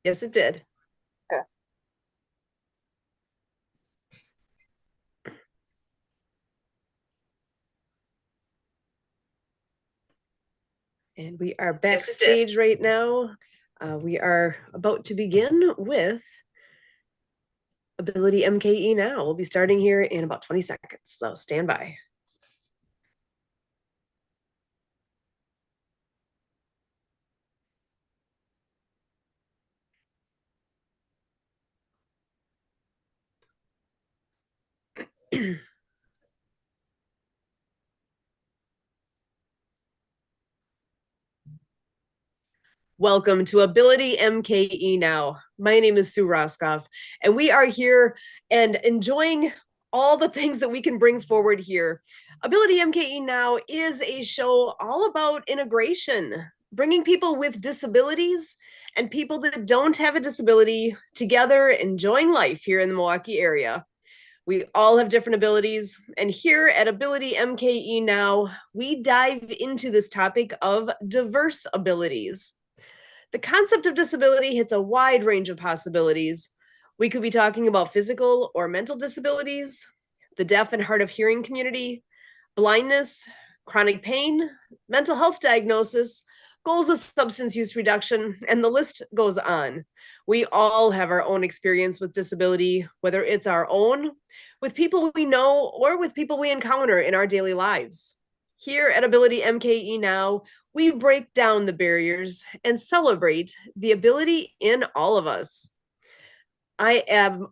Yes, it did. Okay. And we are backstage right now. We are about to begin with Ability MKE Now. We'll be starting here in about 20 seconds, so stand by. Welcome to Ability MKE Now. My name is Sue Roskoff, and we are here and enjoying all the things that we can bring forward here. Ability MKE Now is a show all about integration, bringing people with disabilities and people that don't have a disability together, enjoying life here in the Milwaukee area. We all have different abilities, and here at Ability MKE Now, we dive into this topic of diverse abilities. The concept of disability hits a wide range of possibilities. We could be talking about physical or mental disabilities, the deaf and hard of hearing community, blindness, chronic pain, mental health diagnosis, goals of substance use reduction, and the list goes on. We all have our own experience with disability, whether it's our own, with people we know, or with people we encounter in our daily lives. Here at Ability MKE Now, we break down the barriers and celebrate the ability in all of us. I am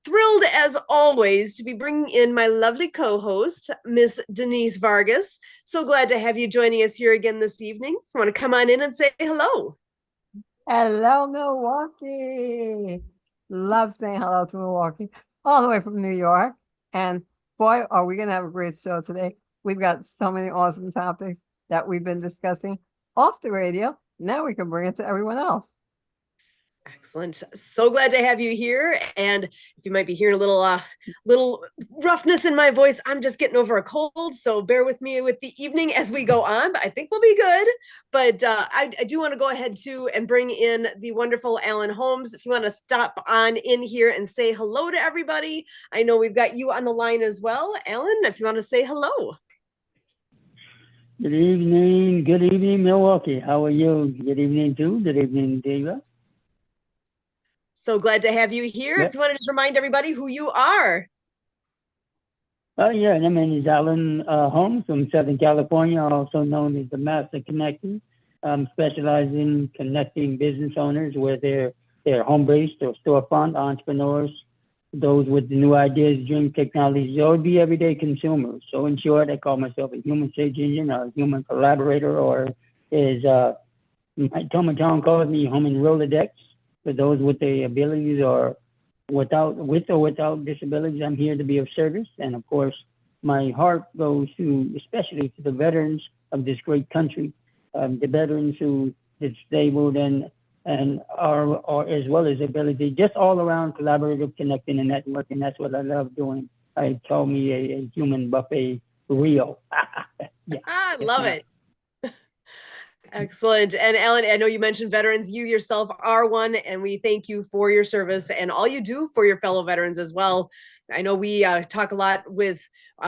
thrilled, as always, to be bringing in my lovely co-host, Miss Denise Vargas. So glad to have you joining us here again this evening. I want to come on in and say hello. Hello, Milwaukee. Love saying hello to Milwaukee, all the way from New York. And boy, are we going to have a great show today. We've got so many awesome topics that we've been discussing off the radio. Now we can bring it to everyone else. Excellent. So glad to have you here. And if you might be hearing a little roughness in my voice, I'm just getting over a cold. So bear with me with the evening as we go on. But I think we'll be good. But I do want to go ahead too and bring in the wonderful Alan Holmes. If you want to stop on in here and say hello to everybody, I know we've got you on the line as well. Alan, if you want to say hello. Good evening, Milwaukee. How are you? Good evening, too. Good evening, Diva. So glad to have you here. Yep. If you want to just remind everybody who you are. Yeah, my name is Alan Holmes from Southern California, also known as the Master Connector. Specializing in connecting business owners with their home-based or storefront entrepreneurs, those with the new ideas, dream technologies, or the everyday consumers. So in short, I call myself a human search engine, or a human collaborator, or as my Town calls me, human Rolodex. For those with the abilities or with or without disabilities, I'm here to be of service. And of course, my heart goes to, especially to the veterans of this great country, the veterans who is disabled and are as well as ability, just all around collaborative, connecting and networking. That's what I love doing. I call me a human buffet real. Yeah, I love it. Excellent. And Alan, I know you mentioned veterans. You yourself are one, and we thank you for your service and all you do for your fellow veterans as well. I know we talk a lot with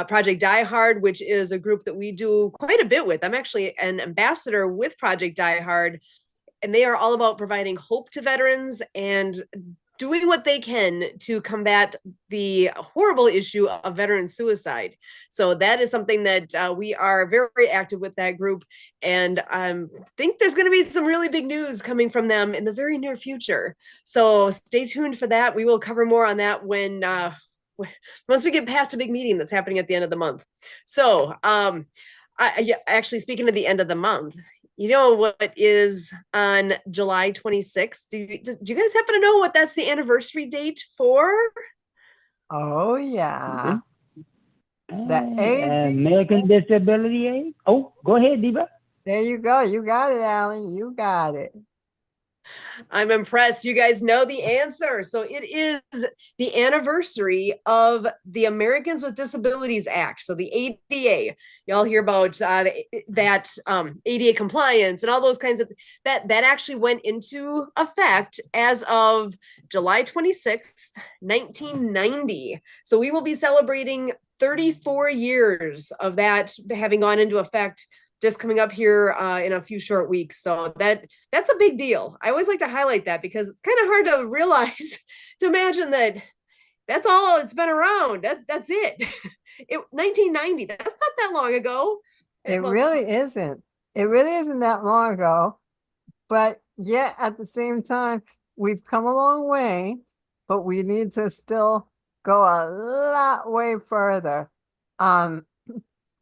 Project Die Hard, which is a group that we do quite a bit with. I'm actually an ambassador with Project Die Hard, and they are all about providing hope to veterans and doing what they can to combat the horrible issue of veteran suicide. So that is something that we are very active with that group. And I think there's going to be some really big news coming from them in the very near future. So stay tuned for that. We will cover more on that when once we get past a big meeting that's happening at the end of the month. So actually, speaking of the end of the month, you know what is on July 26th? Do you guys happen to know what that's the anniversary date for? Oh, yeah. The American Disability Aid. Oh, go ahead, Diva. There you go. You got it, Alan. You got it. I'm impressed. You guys know the answer. So it is the anniversary of the Americans with Disabilities Act. So the ADA. Y'all hear about that ADA compliance and all those kinds of that actually went into effect as of July 26th, 1990. So we will be celebrating 34 years of that having gone into effect just coming up here in a few short weeks. So that's a big deal. I always like to highlight that because it's kind of hard to realize, to imagine that that's all it's been around. That's it. 1990. That's not that long ago. It Well, really isn't. It really isn't that long ago. But yet at the same time, we've come a long way, but we need to still go a lot way further. Um,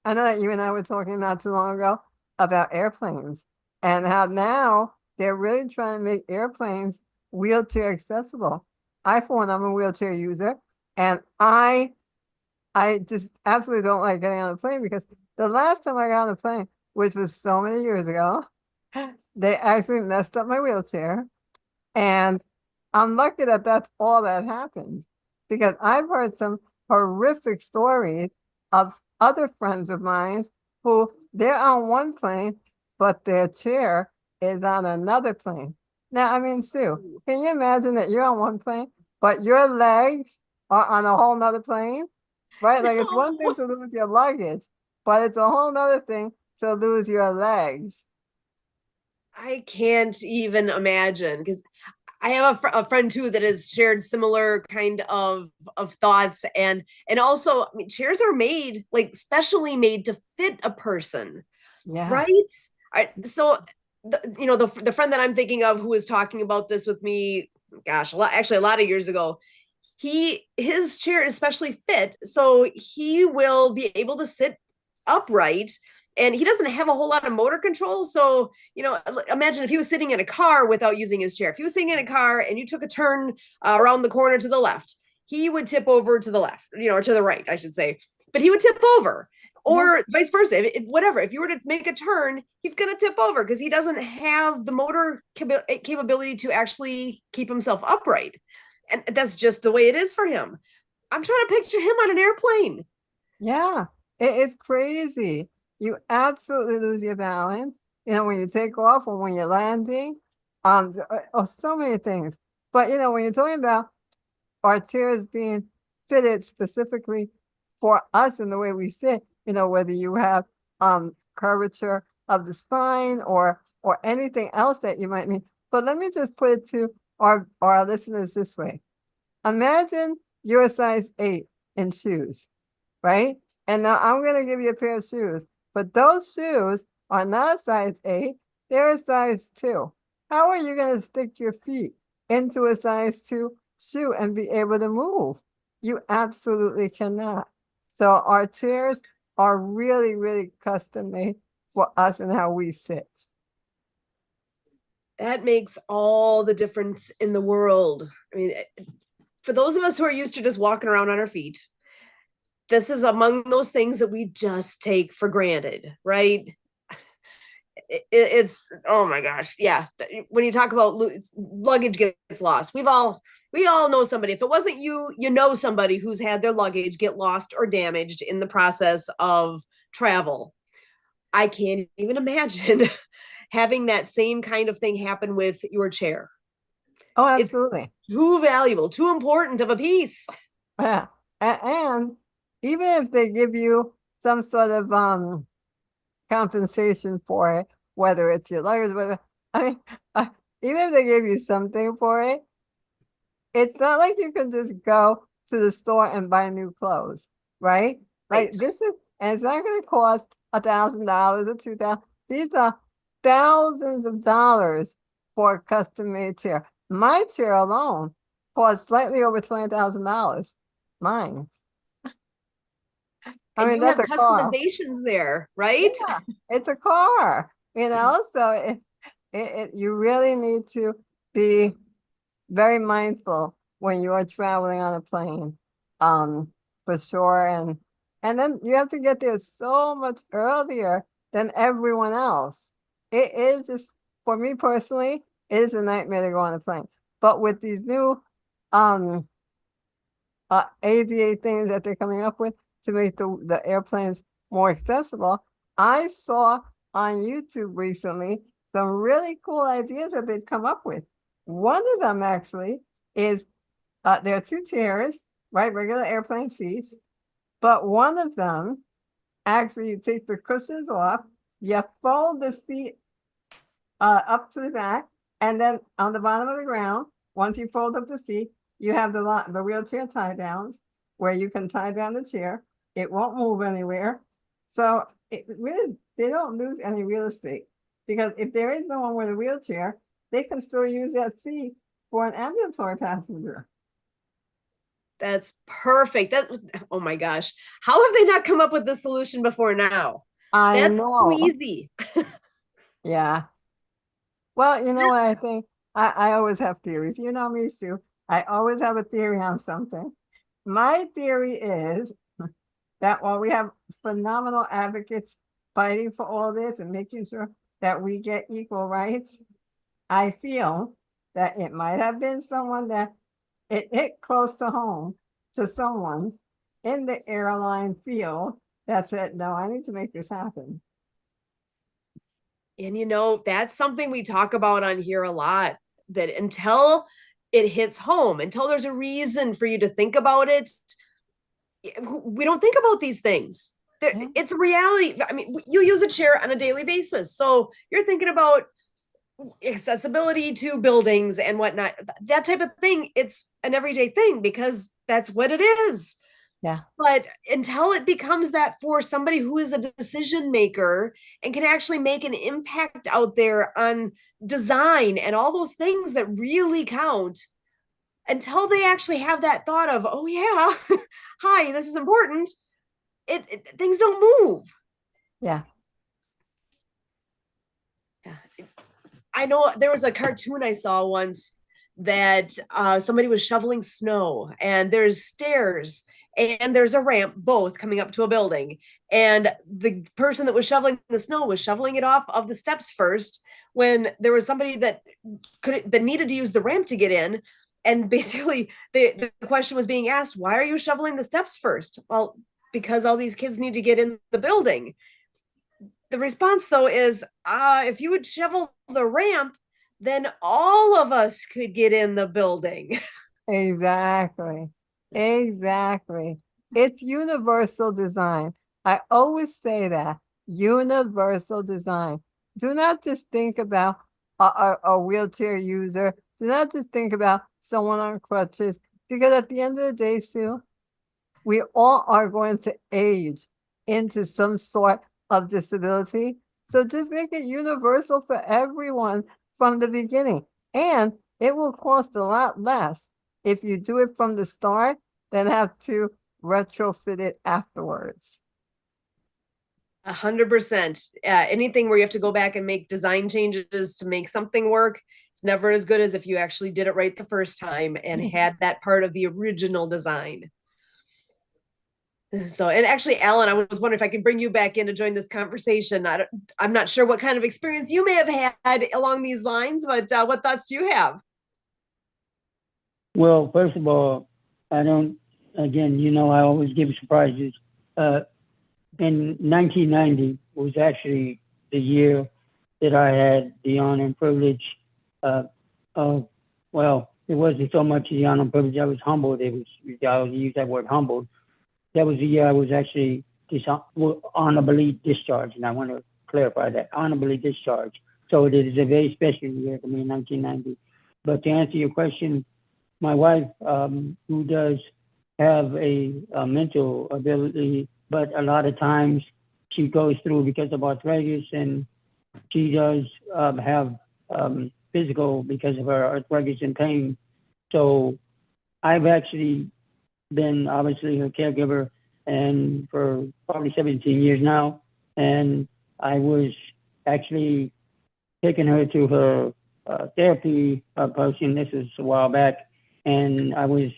I know that you and I were talking not too long ago about airplanes and how now they're really trying to make airplanes wheelchair accessible. I, for one, I'm a wheelchair user, and I just absolutely don't like getting on a plane because the last time I got on a plane, which was so many years ago, they actually messed up my wheelchair. And I'm lucky that that's all that happened because I've heard some horrific stories of other friends of mine who they're on one plane, but their chair is on another plane. Now, I mean, Sue, can you imagine that you're on one plane, but your legs are on a whole nother plane? Right? Like it's one thing no, to lose your luggage, but it's a whole nother thing to lose your legs. I can't even imagine because I have a friend too that has shared similar kind of thoughts and also I mean, chairs are made like specially made to fit a person, Yeah. right? So the friend that I'm thinking of who was talking about this with me, gosh, actually a lot of years ago, his chair is specially fit so he will be able to sit upright and he doesn't have a whole lot of motor control. So, imagine if he was sitting in a car without using his chair. If he was sitting in a car and you took a turn around the corner to the left, he would tip over to the left, or to the right, I should say. But he would tip over, Yeah. or vice versa. Whatever. If you were to make a turn, he's going to tip over because he doesn't have the motor capability to actually keep himself upright. And that's just the way it is for him. I'm trying to picture him on an airplane. Yeah, it is crazy. You absolutely lose your balance, when you take off or when you're landing. So many things. But when you're talking about our chairs being fitted specifically for us in the way we sit, whether you have curvature of the spine or anything else that you might need. But let me just put it to our listeners this way. Imagine you're a size 8 in shoes, right? And now I'm going to give you a pair of shoes, but those shoes are not a size 8, they're a size 2. How are you going to stick your feet into a size 2 shoe and be able to move? You absolutely cannot. So our chairs are really, really custom made for us and how we sit. That makes all the difference in the world. I mean, for those of us who are used to just walking around on our feet, this is among those things that we just take for granted, right? It's oh my gosh, yeah. When you talk about luggage gets lost, we all know somebody. If it wasn't you, somebody who's had their luggage get lost or damaged in the process of travel. I can't even imagine having that same kind of thing happen with your chair. Oh, It's absolutely. too valuable, too important of a piece. Yeah. And even if they give you some sort of compensation for it, whether it's your luggage, whatever. I mean, uh, even if they gave you something for it, it's not like you can just go to the store and buy new clothes, right? Like Right. this is, and it's not going to cost $1,000 or 2,000. These are thousands of dollars for a custom-made chair. My chair alone costs slightly over $20,000. Mine. I And mean, you that's have a car. customizations there, right? Yeah, it's a car, so you really need to be very mindful when you are traveling on a plane, for sure. And then you have to get there so much earlier than everyone else. It is just, for me personally, It is a nightmare to go on a plane. But with these new ADA things that they're coming up with to make the airplanes more accessible, I saw on YouTube recently some really cool ideas that they've come up with. One of them actually is there are two chairs, right? Regular airplane seats. But one of them, actually, you take the cushions off, you fold the seat up to the back, and then on the bottom of the ground, once you fold up the seat, you have the wheelchair tie downs where you can tie down the chair. It won't move anywhere. So it really, they don't lose any real estate, because if there is no one with a wheelchair, they can still use that seat for an ambulatory passenger. That's perfect. Oh my gosh. How have they not come up with this solution before now? I That's too know. easy. Yeah. Well, you know what I think? I always have theories. You know me, Sue. I always have a theory on something. My theory is that while we have phenomenal advocates fighting for all this and making sure that we get equal rights, I feel that it might have been someone that it hit close to home to someone in the airline field that said, no, I need to make this happen. And that's something we talk about on here a lot, that until it hits home, until there's a reason for you to think about it, we don't think about these things. Yeah. It's a reality. I mean, you use a chair on a daily basis. So you're thinking about accessibility to buildings and whatnot, that type of thing. It's an everyday thing because that's what it is. Yeah. But until it becomes that for somebody who is a decision maker and can actually make an impact out there on design and all those things that really count, until they actually have that thought of, oh yeah, hi, this is important, things don't move. Yeah. Yeah. I know there was a cartoon I saw once that somebody was shoveling snow, and there's stairs and there's a ramp both coming up to a building, and the person that was shoveling the snow was shoveling it off of the steps first, when there was somebody that needed to use the ramp to get in. And basically the question was being asked, why are you shoveling the steps first? Well, because all these kids need to get in the building. The response, though, is if you would shovel the ramp, then all of us could get in the building. Exactly. Exactly. It's universal design. I always say that. Universal design. Do not just think about a wheelchair user. Do not just think about someone on crutches, because at the end of the day, Sue, we all are going to age into some sort of disability. So just make it universal for everyone from the beginning. And it will cost a lot less if you do it from the start than have to retrofit it afterwards. 100%. Anything where you have to go back and make design changes to make something work, it's never as good as if you actually did it right the first time and had that part of the original design. So, and actually, Alan, I was wondering if I could bring you back in to join this conversation. I'm not sure what kind of experience you may have had along these lines, but what thoughts do you have? Well, first of all, I don't, again, I always give surprises. In 1990 was actually the year that I had the honor and privilege well, it wasn't so much the honor and privilege, I was humbled. I'll use that word, humbled. That was the year I was actually honorably discharged, and I want to clarify that, honorably discharged. So it is a very special year for me, 1990. But to answer your question, my wife, who does have a mental ability, but a lot of times she goes through because of arthritis, and she does have physical because of her arthritis and pain. So I've actually been obviously her caregiver and for probably 17 years now. And I was actually taking her to her therapy person. This was a while back. And I was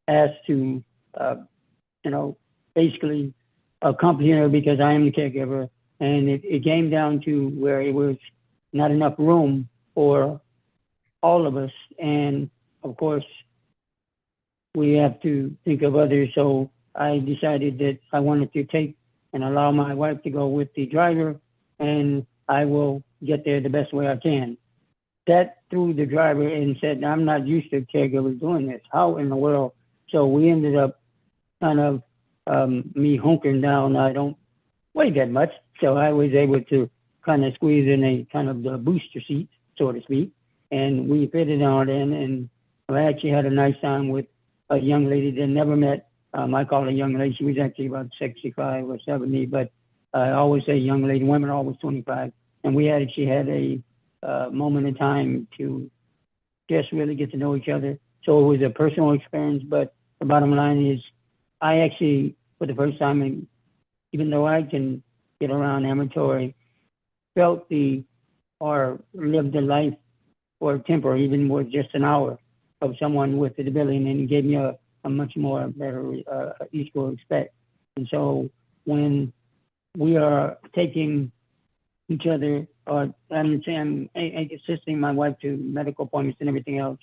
asked to, basically accompany her because I am the caregiver. And it came down to where it was not enough room for all of us. And of course, we have to think of others. So I decided that I wanted to take and allow my wife to go with the driver, and I will get there the best way I can. That threw the driver and said, I'm not used to caregivers doing this. How in the world? So we ended up kind of me hunkering down. I don't weigh that much, so I was able to kind of squeeze in a kind of the booster seat, so to speak, and we fitted on in, and I actually had a nice time with a young lady that never met. I call her a young lady. She was actually about 65 or 70, but I always say young lady. Women are always 25, and we actually had a moment in time to just really get to know each other. So it was a personal experience, but the bottom line is I actually, for the first time, even though I can get around ambulatory, felt or lived the life or temper, even with just an hour of someone with a disability, and it gave me a much more better equal respect. And so when we are taking each other, or I'm assisting my wife to medical appointments and everything else,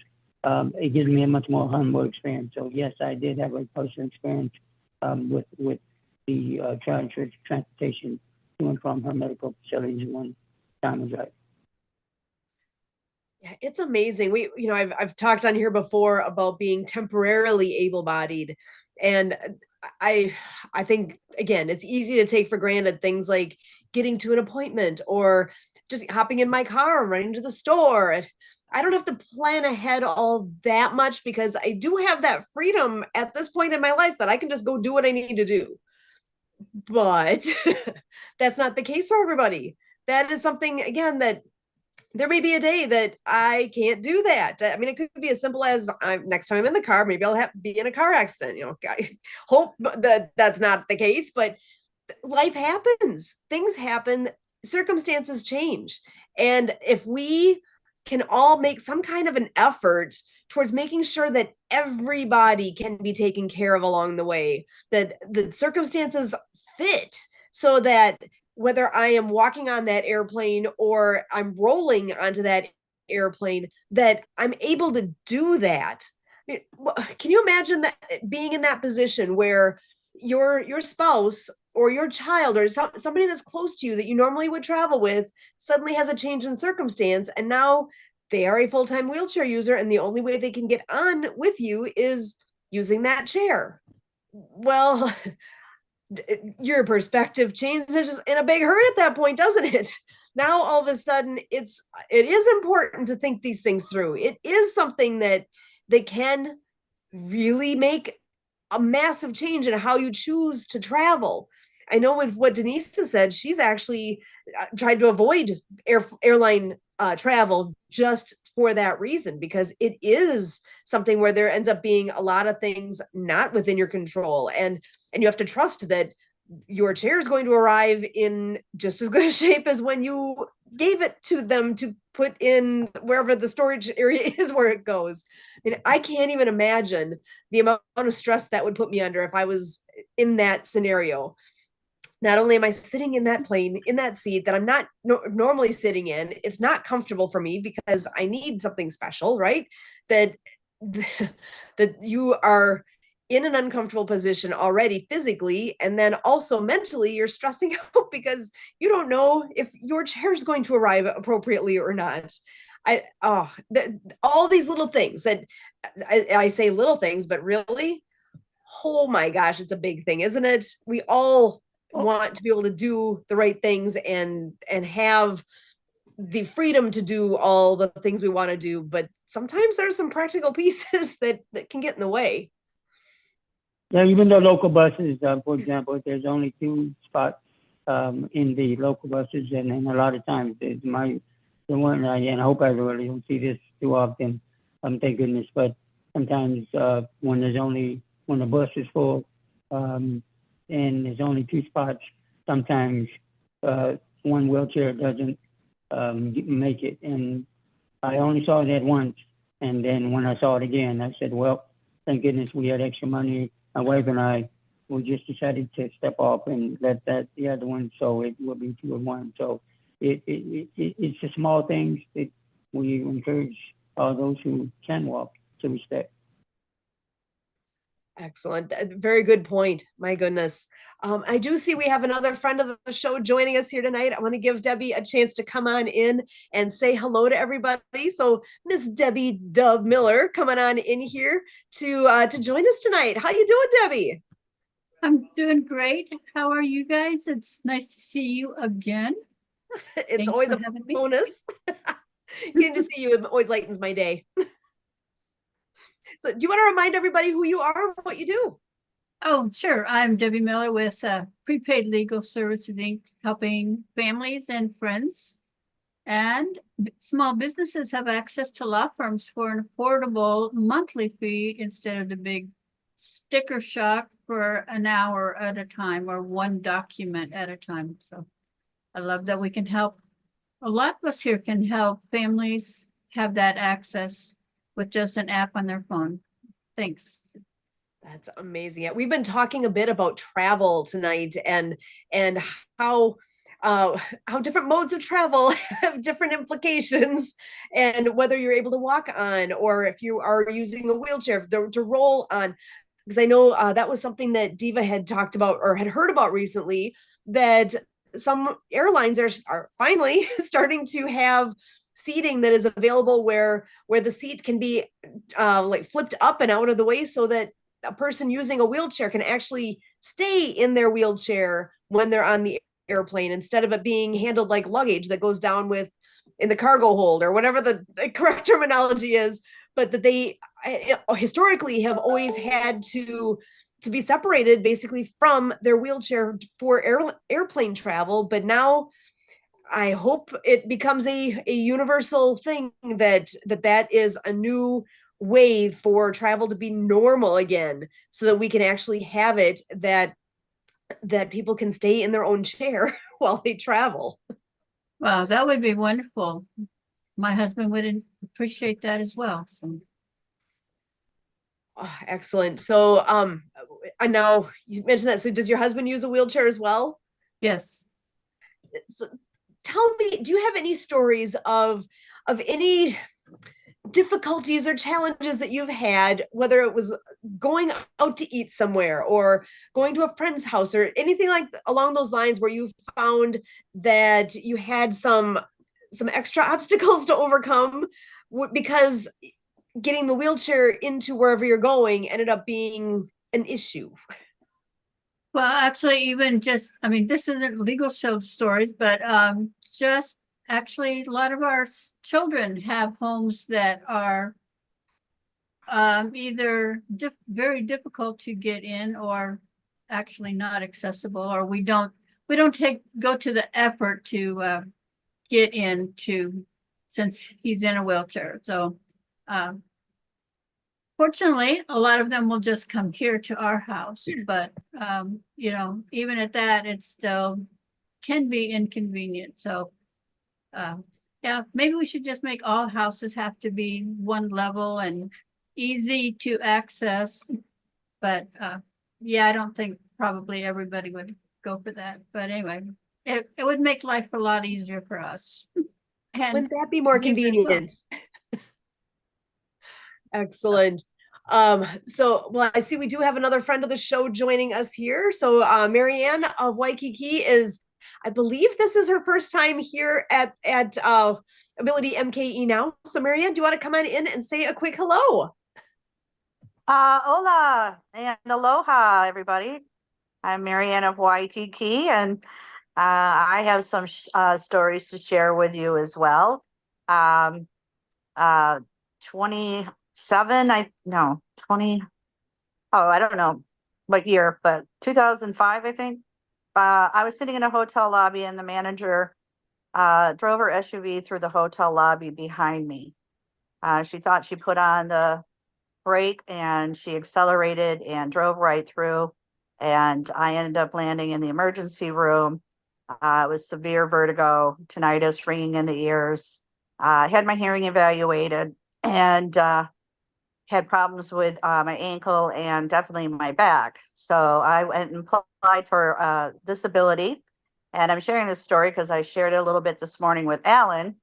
it gives me a much more humble experience. So yes, I did have a personal experience with the transportation to and from her medical facilities when time was right. Yeah, it's amazing. I've talked on here before about being temporarily able-bodied, and I I think again, it's easy to take for granted things like getting to an appointment or just hopping in my car and running to the store. I don't have to plan ahead all that much because I do have that freedom at this point in my life that I can just go do what I need to do. But that's not the case for everybody. That is something, again, that there may be a day that I can't do that. I mean, it could be as simple as next time I'm in the car, maybe I'll be in a car accident. I hope that that's not the case, but life happens. Things happen. Circumstances change. And if we can all make some kind of an effort towards making sure that everybody can be taken care of along the way, that the circumstances fit so that whether I am walking on that airplane or I'm rolling onto that airplane, that I'm able to do that. Can you imagine that being in that position where your spouse or your child or somebody that's close to you that you normally would travel with suddenly has a change in circumstance, and now they are a full-time wheelchair user, and the only way they can get on with you is using that chair? Well, your perspective changes in a big hurry at that point, doesn't it? Now all of a sudden it is important to think these things through. It is something that they can really make a massive change in how you choose to travel. I know with what Denise has said, she's actually tried to avoid airline travel just for that reason, because it is something where there ends up being a lot of things not within your control, and you have to trust that your chair is going to arrive in just as good a shape as when you gave it to them to put in wherever the storage area is where it goes. I mean, I can't even imagine the amount of stress that would put me under if I was in that scenario. Not only am I sitting in that plane, in that seat that I'm not normally sitting in, it's not comfortable for me because I need something special, right? That that you are in an uncomfortable position already physically, and then also mentally you're stressing out because you don't know if your chair is going to arrive appropriately or not. All these little things that I say little things, but really, oh my gosh, it's a big thing, isn't it? We all want to be able to do the right things and have the freedom to do all the things we want to do, but sometimes there's some practical pieces that can get in the way. Yeah, even the local buses, for example, there's only 2 spots in the local buses, and a lot of times the one, and I hope I really don't see this too often, thank goodness, but sometimes when the bus is full and there's only 2 spots, sometimes one wheelchair doesn't make it. And I only saw that once, and then when I saw it again, I said, well, thank goodness we had extra money. My wife and I, we just decided to step off and let the other one, so it will be 2 of 1. So it's the small things that we encourage all those who can walk to respect. Excellent. Very good point. My goodness. I do see we have another friend of the show joining us here tonight. I want to give Debbie a chance to come on in and say hello to everybody. So Miss Debbie Dove Miller coming on in here to join us tonight. How you doing, Debbie? I'm doing great. How are you guys? It's nice to see you again. It's Thanks always for a having me. bonus. Getting to see you always lightens my day. So do you want to remind everybody who you are and what you do? Oh, sure. I'm Debbie Miller with Prepaid Legal Services Inc., helping families and friends and small businesses have access to law firms for an affordable monthly fee instead of the big sticker shock for an hour at a time or one document at a time. So I love that we can help. A lot of us here can help families have that access with just an app on their phone. Thanks. That's amazing. Yeah, we've been talking a bit about travel tonight and how how different modes of travel have different implications, and whether you're able to walk on or if you are using a wheelchair to roll on. Because I know that was something that Diva had talked about or had heard about recently, that some airlines are finally starting to have seating that is available where the seat can be like flipped up and out of the way so that a person using a wheelchair can actually stay in their wheelchair when they're on the airplane instead of it being handled like luggage that goes down with in the cargo hold or whatever the correct terminology is, but that they historically have always had to be separated basically from their wheelchair for airplane travel. But now I hope it becomes a universal thing that is a new way for travel to be normal again, so that we can actually have it that people can stay in their own chair while they travel. Wow, that would be wonderful. My husband would appreciate that as well. So Oh, excellent. So and now you mentioned that. So does your husband use a wheelchair as well? yes. So tell me, do you have any stories of any difficulties or challenges that you've had, whether it was going out to eat somewhere or going to a friend's house or anything like along those lines, where you found that you had some extra obstacles to overcome because getting the wheelchair into wherever you're going ended up being an issue? Well, actually, even just, I mean, this isn't legal show stories, but just actually a lot of our children have homes that are either very difficult to get in or actually not accessible, or we don't go to the effort to get into since he's in a wheelchair. So fortunately, a lot of them will just come here to our house, but you know, even at that, it still can be inconvenient. So yeah, maybe we should just make all houses have to be one level and easy to access. But yeah, I don't think probably everybody would go for that. But anyway, it would make life a lot easier for us. And Wouldn't that be more Diva as well. convenient? Excellent. So well, I see we do have another friend of the show joining us here. So Marianne of Waikiki is, I believe this is her first time here at Ability MKE Now. So Marianne, do you want to come on in and say a quick hello? Hola and aloha, everybody. I'm Marianne of Waikiki, and I have some stories to share with you as well. 27, 20, oh, I don't know what year, but 2005, I think. I was sitting in a hotel lobby, and the manager drove her SUV through the hotel lobby behind me. She thought she put on the brake and she accelerated and drove right through. And I ended up landing in the emergency room. It was severe vertigo, tinnitus, ringing in the ears. I had my hearing evaluated and had problems with my ankle and definitely my back. So I went and applied for disability. And I'm sharing this story because I shared it a little bit this morning with Alan.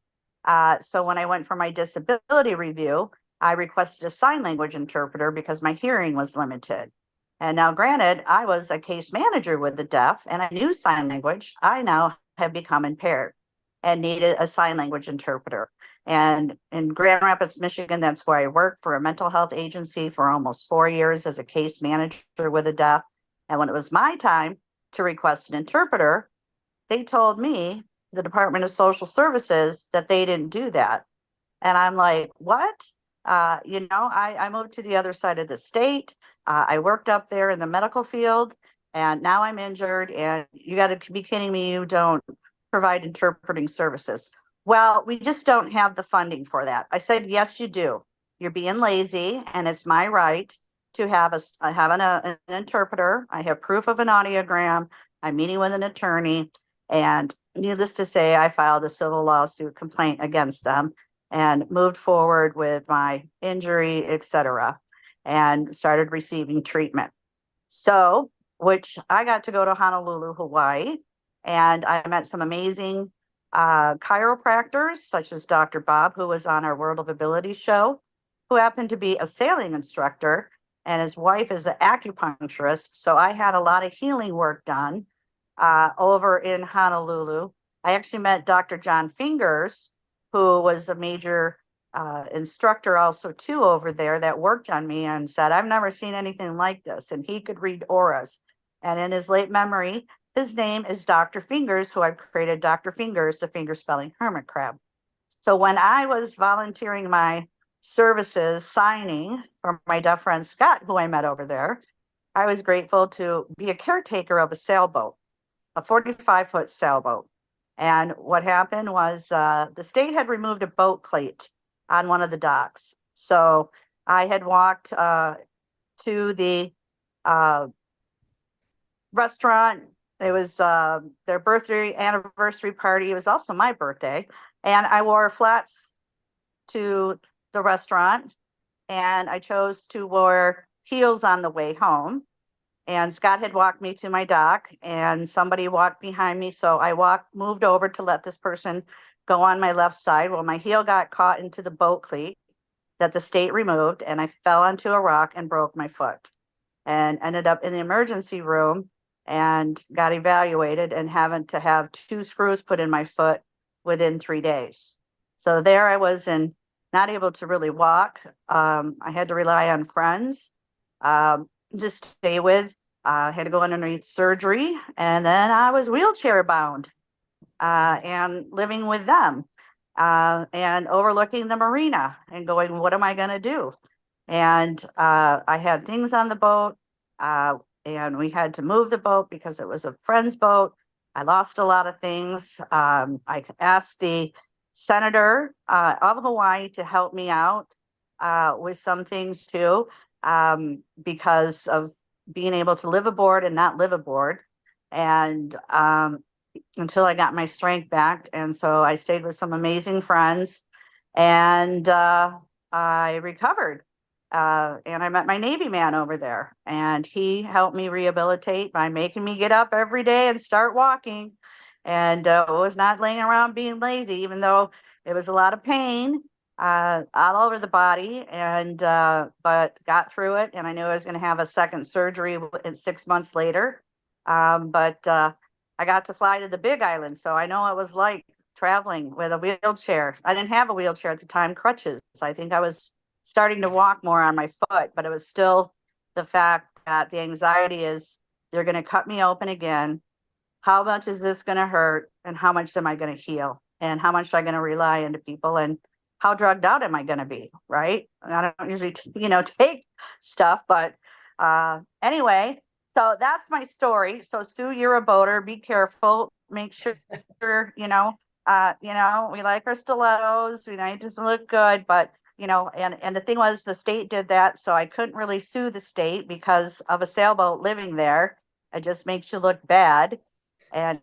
So when I went for my disability review, I requested a sign language interpreter because my hearing was limited. And now, granted, I was a case manager with the deaf and I knew sign language. I now have become impaired and needed a sign language interpreter. And in Grand Rapids, Michigan, that's where I worked for a mental health agency for almost 4 years as a case manager with the deaf. And when it was my time to request an interpreter, they told me, the Department of Social Services, that they didn't do that. And I'm like, what? I moved to the other side of the state. I worked up there in the medical field, and now I'm injured. And you got to be kidding me. You don't provide interpreting services. Well, we just don't have the funding for that. I said, yes, you do. You're being lazy, and it's my right to have an interpreter. I have proof of an audiogram. I'm meeting with an attorney. And needless to say, I filed a civil lawsuit complaint against them and moved forward with my injury, etc., and started receiving treatment. So, which I got to go to Honolulu, Hawaii, and I met some amazing chiropractors, such as Dr. Bob, who was on our World of Ability show, who happened to be a sailing instructor, and his wife is an acupuncturist. So I had a lot of healing work done over in Honolulu. I actually met Dr. John Fingers, who was a major instructor also too over there, that worked on me and said, I've never seen anything like this. And he could read auras. And in his late memory, his name is Dr. Fingers, who I created Dr. Fingers, the finger spelling hermit crab. So when I was volunteering my services signing for my deaf friend Scott, who I met over there, I was grateful to be a caretaker of a sailboat, a 45-foot sailboat. And what happened was the state had removed a boat cleat on one of the docks. So I had walked to the restaurant. It was their birthday anniversary party. It was also my birthday. And I wore flats to the restaurant. And I chose to wear heels on the way home. And Scott had walked me to my dock and somebody walked behind me. So I moved over to let this person go on my left side. Well, my heel got caught into the boat cleat that the state removed, and I fell onto a rock and broke my foot and ended up in the emergency room and got evaluated and having to have 2 screws put in my foot within 3 days. So there I was, and not able to really walk. I had to rely on friends. Just stay with. Had to go underneath surgery, and then I was wheelchair bound and living with them and overlooking the marina and going, what am I going to do? And I had things on the boat, and we had to move the boat because it was a friend's boat. I lost a lot of things. I asked the senator of Hawaii to help me out with some things too, because of being able to live aboard and not live aboard. And until I got my strength back. And so I stayed with some amazing friends and I recovered. And I met my Navy man over there, and he helped me rehabilitate by making me get up every day and start walking. And was not laying around being lazy, even though it was a lot of pain all over the body. And but got through it, and I knew I was going to have a second surgery 6 months later. But I got to fly to the Big Island, so I know it was like traveling with a wheelchair. I didn't have a wheelchair at the time, crutches. I think I was starting to walk more on my foot, but it was still the fact that the anxiety is, they're going to cut me open again. How much is this going to hurt? And how much am I going to heal? And how much am I going to rely into people? And how drugged out am I going to be? Right. And I don't usually, take stuff, but anyway, so that's my story. So Sue, you're a boater. Be careful. Make sure, we like our stilettos. We need to look good, but and the thing was, the state did that, so I couldn't really sue the state because of a sailboat living there. It just makes you look bad. And,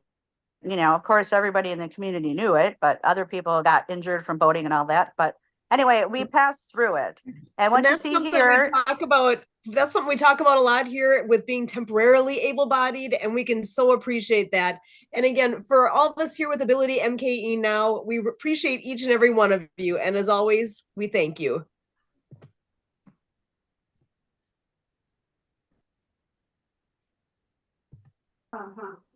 of course, everybody in the community knew it, but other people got injured from boating and all that. But anyway, we passed through it. And what And you that's see something here, we talk about. That's something we talk about a lot here with being temporarily able-bodied, and we can so appreciate that. And again, for all of us here with Ability MKE Now, we appreciate each and every one of you. And as always, we thank you. uh-huh.